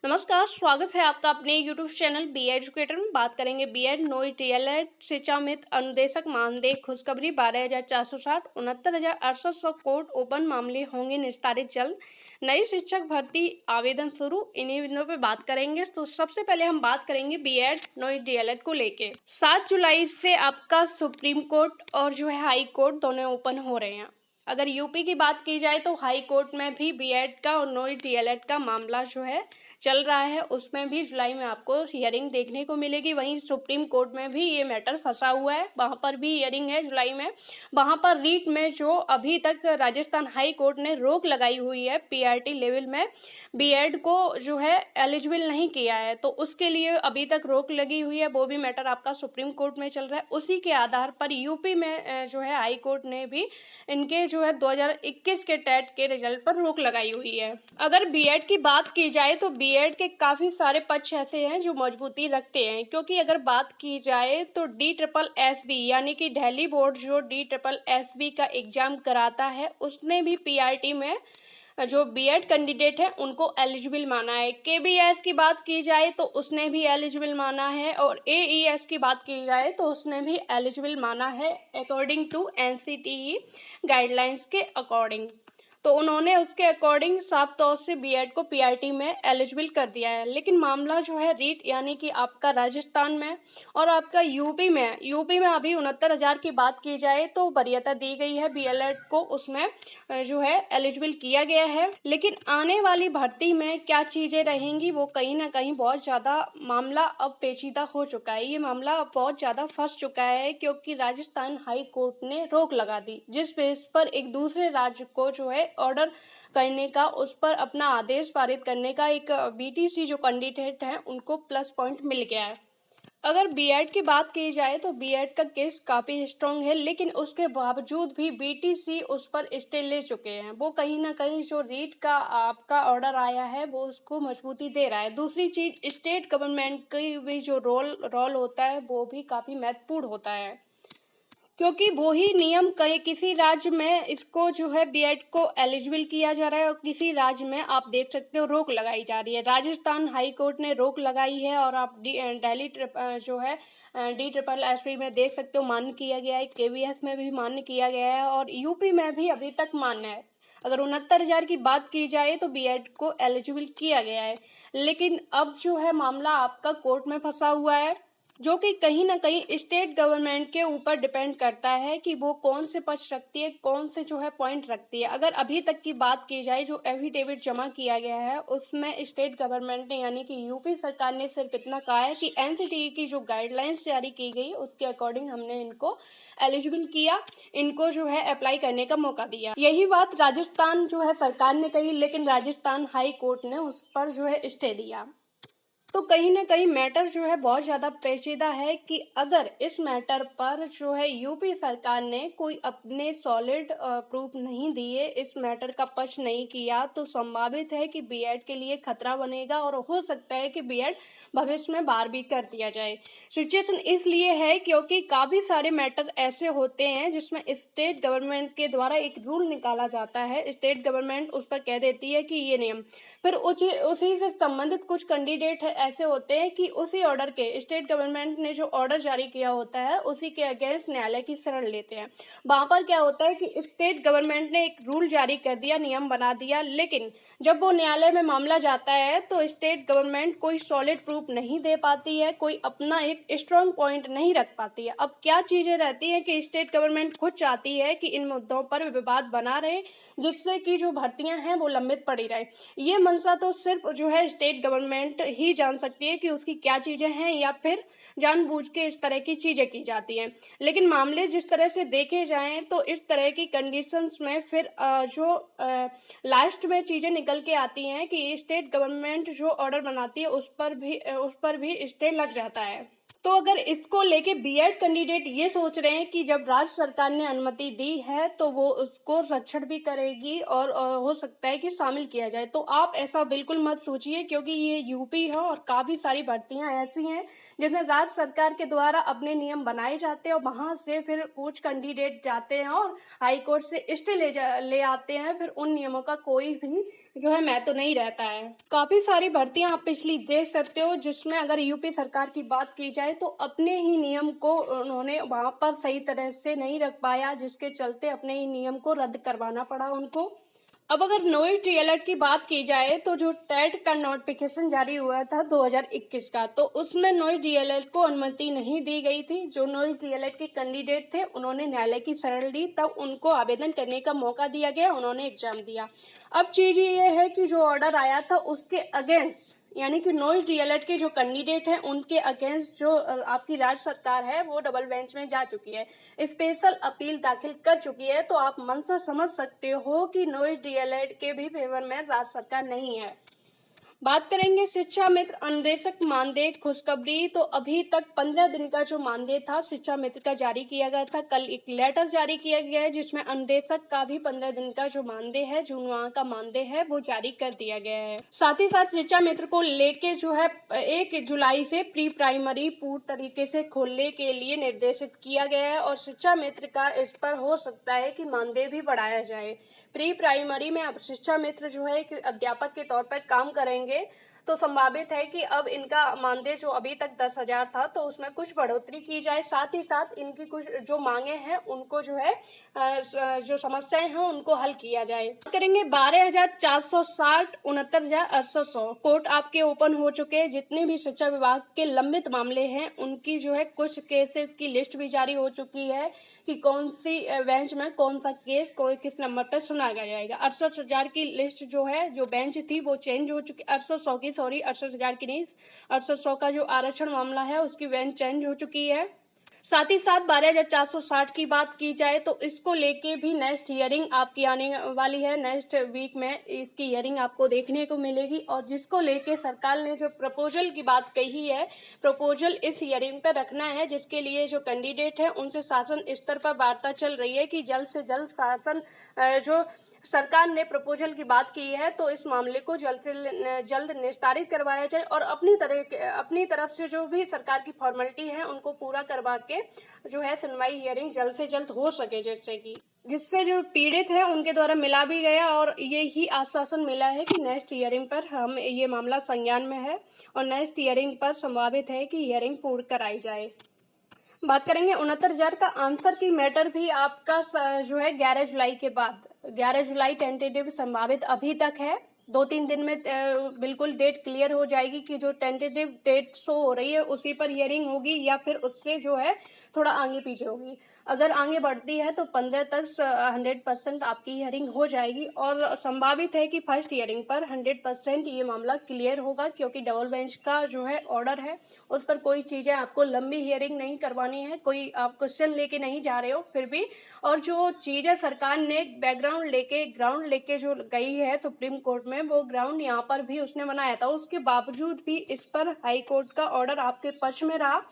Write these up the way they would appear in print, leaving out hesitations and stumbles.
नमस्कार, स्वागत है आपका अपने यूट्यूब चैनल बी एजुकेटर में। बात करेंगे बीएड नोई डीएलएड शिक्षामित्र अनुदेशक मानदेय खुशखबरी 12,460 69,800 कोर्ट ओपन मामले होंगे निस्तारित जल्द। नई शिक्षक भर्ती आवेदन शुरू, इन्हीं बिंदुओं पे बात करेंगे। तो सबसे पहले हम बात करेंगे बीएड नोई डीएलएड को लेके। 7 जुलाई से आपका सुप्रीम कोर्ट और जो है हाई कोर्ट दोनों ओपन हो रहे हैं। अगर यूपी की बात की जाए तो हाई कोर्ट में भी बीएड का और नोई डीएलएड का मामला जो है चल रहा है, उसमें भी जुलाई में आपको हियरिंग देखने को मिलेगी। वहीं सुप्रीम कोर्ट में भी ये मैटर फंसा हुआ है, वहां पर भी हियरिंग है जुलाई में। वहां पर रीट में जो अभी तक राजस्थान हाई कोर्ट ने रोक लगाई हुई है पीआरटी लेवल में बीएड को जो है एलिजिबल नहीं किया है, तो उसके लिए अभी तक रोक लगी हुई है। वो भी मैटर आपका सुप्रीम कोर्ट में चल रहा है। उसी के आधार पर यूपी में जो है हाई कोर्ट ने भी इनके जो है 2021 के टेट के रिजल्ट पर रोक लगाई हुई है। अगर बीएड की बात की जाए तो बीएड के काफी सारे पक्ष ऐसे हैं जो मजबूती रखते हैं, क्योंकि अगर बात की जाए तो DSSB यानी कि दिल्ली बोर्ड जो DSSB का एग्जाम कराता है, उसने भी पीआरटी में जो बीएड कैंडिडेट है उनको एलिजिबल माना है। केबीएस की बात की जाए तो उसने भी एलिजिबल माना है, और एईएस की बात की जाए तो उसने भी एलिजिबल माना है अकॉर्डिंग टू एनसीटीई गाइडलाइंस के अकॉर्डिंग। तो उन्होंने उसके अकॉर्डिंग साफ तौर से बीएड को पीआरटी में एलिजिबल कर दिया है। लेकिन मामला जो है रीट यानी कि आपका राजस्थान में और आपका यूपी में अभी 69,000 की बात की जाए तो वरीयता दी गई है बीएलएड को, उसमें जो है एलिजिबल किया गया है। लेकिन आने वाली भर्ती में क्या चीजें रहेंगी, वो कहीं ना कहीं बहुत ज्यादा मामला अब पेचीदा हो चुका है। ये मामला अब बहुत ज्यादा फंस चुका है, क्योंकि राजस्थान हाई कोर्ट ने रोक लगा दी, जिस बेस पर एक दूसरे राज्य को जो है ऑर्डर करने का, उस पर अपना आदेश पारित करने का एक बीटीसी जो कैंडिडेट है उनको प्लस पॉइंट मिल गया है। अगर बीएड की बात की जाए तो बीएड का केस काफी स्ट्रांग है, लेकिन उसके बावजूद भी बीटीसी उस पर स्टे ले चुके हैं। वो कहीं ना कहीं जो रीट का आपका ऑर्डर आया है वो उसको मजबूती दे रहा है। दूसरी चीज, स्टेट गवर्नमेंट की भी जो रोल होता है वो भी काफी महत्वपूर्ण होता है, क्योंकि वो ही नियम कहीं किसी राज्य में इसको जो है बीएड को एलिजिबल किया जा रहा है और किसी राज्य में आप देख सकते हो रोक लगाई जा रही है। राजस्थान हाई कोर्ट ने रोक लगाई है, और आप दिल्ली जो है DSSB में देख सकते हो मान्य किया गया है, केवीएस में भी मान्य किया गया है, और यूपी में भी अभी तक मान्य है। अगर 69,000 की बात की जाए तो बीएड को एलिजिबल किया गया है। लेकिन अब जो है मामला आपका कोर्ट में फंसा हुआ है, जो कि कहीं ना कहीं स्टेट गवर्नमेंट के ऊपर डिपेंड करता है कि वो कौन से पक्ष रखती है, कौन से जो है पॉइंट रखती है। अगर अभी तक की बात की जाए, जो एफिडेविट जमा किया गया है उसमें स्टेट गवर्नमेंट ने यानी कि यूपी सरकार ने सिर्फ इतना कहा है कि एनसीटीई की जो गाइडलाइंस जारी की गई उसके अकॉर्डिंग हमने इनको एलिजिबल किया, इनको जो है अप्लाई करने का मौका दिया। यही बात राजस्थान जो है सरकार ने कही, लेकिन राजस्थान हाई कोर्ट ने उस पर जो है स्टे दिया। तो कहीं ना कहीं मैटर जो है बहुत ज़्यादा पेचीदा है कि अगर इस मैटर पर जो है यूपी सरकार ने कोई अपने सॉलिड प्रूफ नहीं दिए, इस मैटर का पक्ष नहीं किया, तो संभावित है कि बीएड के लिए खतरा बनेगा, और हो सकता है कि बीएड भविष्य में बार भी कर दिया जाए। सिचुएशन इसलिए है क्योंकि काफ़ी सारे मैटर ऐसे होते हैं जिसमें स्टेट गवर्नमेंट के द्वारा एक रूल निकाला जाता है, स्टेट गवर्नमेंट उस पर कह देती है कि ये नियम, फिर उसी से संबंधित कुछ कैंडिडेट ऐसे होते हैं कि उसी ऑर्डर के, स्टेट गवर्नमेंट ने जो ऑर्डर जारी किया होता है उसी के अगेंस्ट न्यायालय की शरण लेते हैं। वहां पर क्या होता है कि स्टेट गवर्नमेंट ने एक रूल जारी कर दिया, नियम बना दिया, लेकिन जब वो न्यायालय में मामला जाता है तो स्टेट गवर्नमेंट कोई सॉलिड प्रूफ नहीं दे पाती है, कोई अपना एक स्ट्रांग पॉइंट नहीं रख पाती है। अब क्या चीजें रहती है कि स्टेट गवर्नमेंट खुद चाहती है कि इन मुद्दों पर विवाद बना रहे, जिससे कि जो भर्तियां हैं वो लंबित पड़ी रहे। ये मंशा तो सिर्फ जो है स्टेट गवर्नमेंट ही जान सकती है कि उसकी क्या चीजें हैं, या फिर जानबूझ के इस तरह की चीजें की जाती हैं। लेकिन मामले जिस तरह से देखे जाएं तो इस तरह की कंडीशंस में फिर जो लास्ट में चीजें निकल के आती हैं कि स्टेट गवर्नमेंट जो ऑर्डर बनाती है उस पर भी स्टे लग जाता है। तो अगर इसको लेके बीएड कैंडिडेट ये सोच रहे हैं कि जब राज्य सरकार ने अनुमति दी है तो वो उसको रक्षण भी करेगी और हो सकता है कि शामिल किया जाए, तो आप ऐसा बिल्कुल मत सोचिए, क्योंकि ये यूपी है और काफ़ी सारी भर्तियां ऐसी हैं जिनमें राज्य सरकार के द्वारा अपने नियम बनाए जाते हैं और वहां से फिर कुछ कैंडिडेट जाते हैं और हाई कोर्ट से स्टे ले आते हैं, फिर उन नियमों का कोई भी जो है महत्व नहीं रहता है। काफ़ी सारी भर्तियां आप पिछली देख सकते हो जिसमें अगर यूपी सरकार की बात की जाए तो अपने ही नियम को उन्होंने वहां पर सही तरह से नहीं रख पाया, जिसके चलते अपने ही नियम को रद्द करवाना पड़ा उनको। अब अगर नोइज डीएलएड की बात की जाए तो जो टेट का नोटिफिकेशन जारी हुआ था 2021 का, तो उसमें नोइज डीएलएड को अनुमति नहीं दी गई थी। जो नोइज डीएलएड के कैंडिडेट थे उन्होंने न्यायालय की शरण ली, तब उनको आवेदन करने का मौका दिया गया, उन्होंने एग्जाम दिया। अब चीज ये है कि जो ऑर्डर आया था उसके अगेंस्ट, यानी कि नोइज डीएलएड के जो कैंडिडेट हैं उनके अगेंस्ट जो आपकी राज्य सरकार है वो डबल बेंच में जा चुकी है, स्पेशल अपील दाखिल कर चुकी है। तो आप मन से समझ सकते हो कि नोइज डीएलएड के भी फेवर में राज्य सरकार नहीं है। बात करेंगे शिक्षा मित्र अनुदेशक मानदेय खुशखबरी, तो अभी तक 15 दिन का जो मानदेय था शिक्षा मित्र का जारी किया गया था। कल एक लेटर जारी किया गया है जिसमें अनुदेशक का भी 15 दिन का जो मानदेय है, जून माह का मानदेय है, वो जारी कर दिया गया है। साथ ही साथ शिक्षा मित्र को लेके जो है 1 जुलाई से प्री प्राइमरी पूर्ण तरीके से खोलने के लिए निर्देशित किया गया है और शिक्षा मित्र का इस पर हो सकता है कि मानदेय भी बढ़ाया जाए। प्री प्राइमरी में अब शिक्षा मित्र जो है एक अध्यापक के तौर पर काम करेंगे, तो संभावित है कि अब इनका मानदेय जो अभी तक 10,000 था तो उसमें कुछ बढ़ोतरी की जाए। साथ ही साथ इनकी कुछ जो मांगे हैं उनको जो है जो समस्याएं हैं उनको हल किया जाए। करेंगे 12,460 69,800 कोर्ट आपके ओपन हो चुके हैं। जितने भी शिक्षा विभाग के लंबित मामले हैं उनकी जो है कुछ केसेस की लिस्ट भी जारी हो चुकी है कि कौन सी बेंच में कौन सा केस कोई किस नंबर पर सुना जाएगा। 68,000 की लिस्ट जो है जो बेंच थी वो चेंज हो चुकी, 68,000 की नहीं, 6800 का जो आरक्षण मामला है उसकी बेंच चेंज हो चुकी है। साथ ही साथ 12,460 की बात की जाए तो इसको लेके भी नेक्स्ट हियरिंग आपकी आने वाली है। नेक्स्ट वीक में इसकी हियरिंग आपको देखने को मिलेगी और जिसको लेके सरकार ने जो प्रपोजल की बात कही है, प्रपोजल इस हियरिंग पर रखना है, जिसके लिए जो कैंडिडेट है उनसे शासन स्तर पर वार्ता चल रही है कि जल्द से जल्द शासन जो सरकार ने प्रपोजल की बात की है तो इस मामले को जल्द से जल्द निस्तारित करवाया जाए और अपनी तरफ से जो भी सरकार की फॉर्मेलिटी है उनको पूरा करवा के जो है सुनवाई हियरिंग जल्द से जल्द हो सके, जिससे जो पीड़ित हैं उनके द्वारा मिला भी गया और यही आश्वासन मिला है कि नेक्स्ट हियरिंग पर हम ये मामला संज्ञान में है और नेक्स्ट हियरिंग पर संभावित है कि हियरिंग पूर्ण कराई जाए। बात करेंगे 69,000 का आंसर की मैटर भी आपका जो है 11 जुलाई के बाद, 11 जुलाई टेंटेटिव संभावित अभी तक है। 2-3 दिन में बिल्कुल डेट क्लियर हो जाएगी कि जो टेंटेटिव डेट शो हो रही है उसी पर हियरिंग होगी या फिर उससे जो है थोड़ा आगे पीछे होगी। अगर आगे बढ़ती है तो 15 तक 100% आपकी हियरिंग हो जाएगी और संभावित है कि फर्स्ट हियरिंग पर 100% ये मामला क्लियर होगा, क्योंकि डबल बेंच का जो है ऑर्डर है उस पर कोई चीज़ें आपको लंबी हियरिंग नहीं करवानी है, कोई आप क्वेश्चन लेके नहीं जा रहे हो फिर भी, और जो चीज़ें सरकार ने ग्राउंड लेके जो गई है सुप्रीम कोर्ट में, वो ग्राउंड यहाँ पर भी उसने बनाया था, उसके बावजूद भी इस पर हाई कोर्ट का ऑर्डर आपके पक्ष में रहा।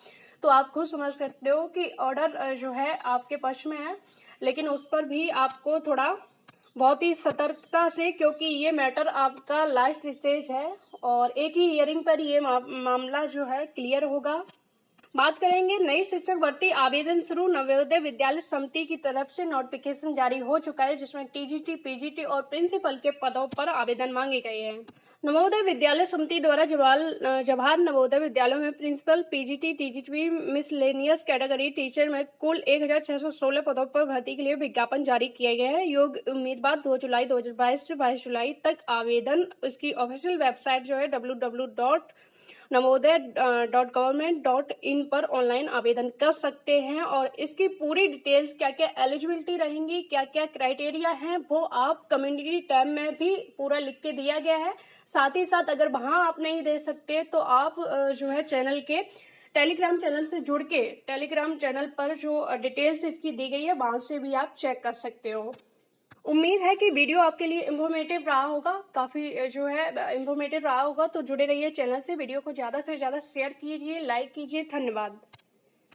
तो आप खुद समझ सकते हो कि ऑर्डर जो है आपके पक्ष में है, लेकिन उस पर भी आपको थोड़ा बहुत ही सतर्कता से, क्योंकि ये मैटर आपका लास्ट स्टेज है और एक ही हियरिंग पर ये मामला जो है क्लियर होगा। बात करेंगे नई शिक्षक भर्ती आवेदन शुरू, नवोदय विद्यालय समिति की तरफ से नोटिफिकेशन जारी हो चुका है जिसमें टीजीटी, पीजीटी और प्रिंसिपल के पदों पर आवेदन मांगे गए हैं। नवोदय विद्यालय समिति द्वारा जवाहर नवोदय विद्यालयों में principal, PGT, TGT, miscellaneous category teacher में कुल 1,616 पदों पर भर्ती के लिए विज्ञापन जारी किया गया है। योग्य उम्मीदवार 2 जुलाई 2022 से 22 जुलाई तक आवेदन इसकी ऑफिशियल वेबसाइट जो है www.navodaya.government.in पर ऑनलाइन आवेदन कर सकते हैं और इसकी पूरी डिटेल्स, क्या क्या एलिजिबिलिटी रहेंगी, क्या क्या क्राइटेरिया हैं, वो आप कम्युनिटी टैब में भी पूरा लिख के दिया गया है। साथ ही साथ अगर वहां आप नहीं दे सकते तो आप जो है चैनल के टेलीग्राम चैनल से जुड़ के टेलीग्राम चैनल पर जो डिटेल्स इसकी दी गई है वहां से भी आप चेक कर सकते हो। उम्मीद है कि वीडियो आपके लिए इन्फॉर्मेटिव रहा होगा, काफ़ी जो है इन्फॉर्मेटिव रहा होगा। तो जुड़े रहिए चैनल से, वीडियो को ज़्यादा से ज़्यादा शेयर कीजिए, लाइक कीजिए। धन्यवाद।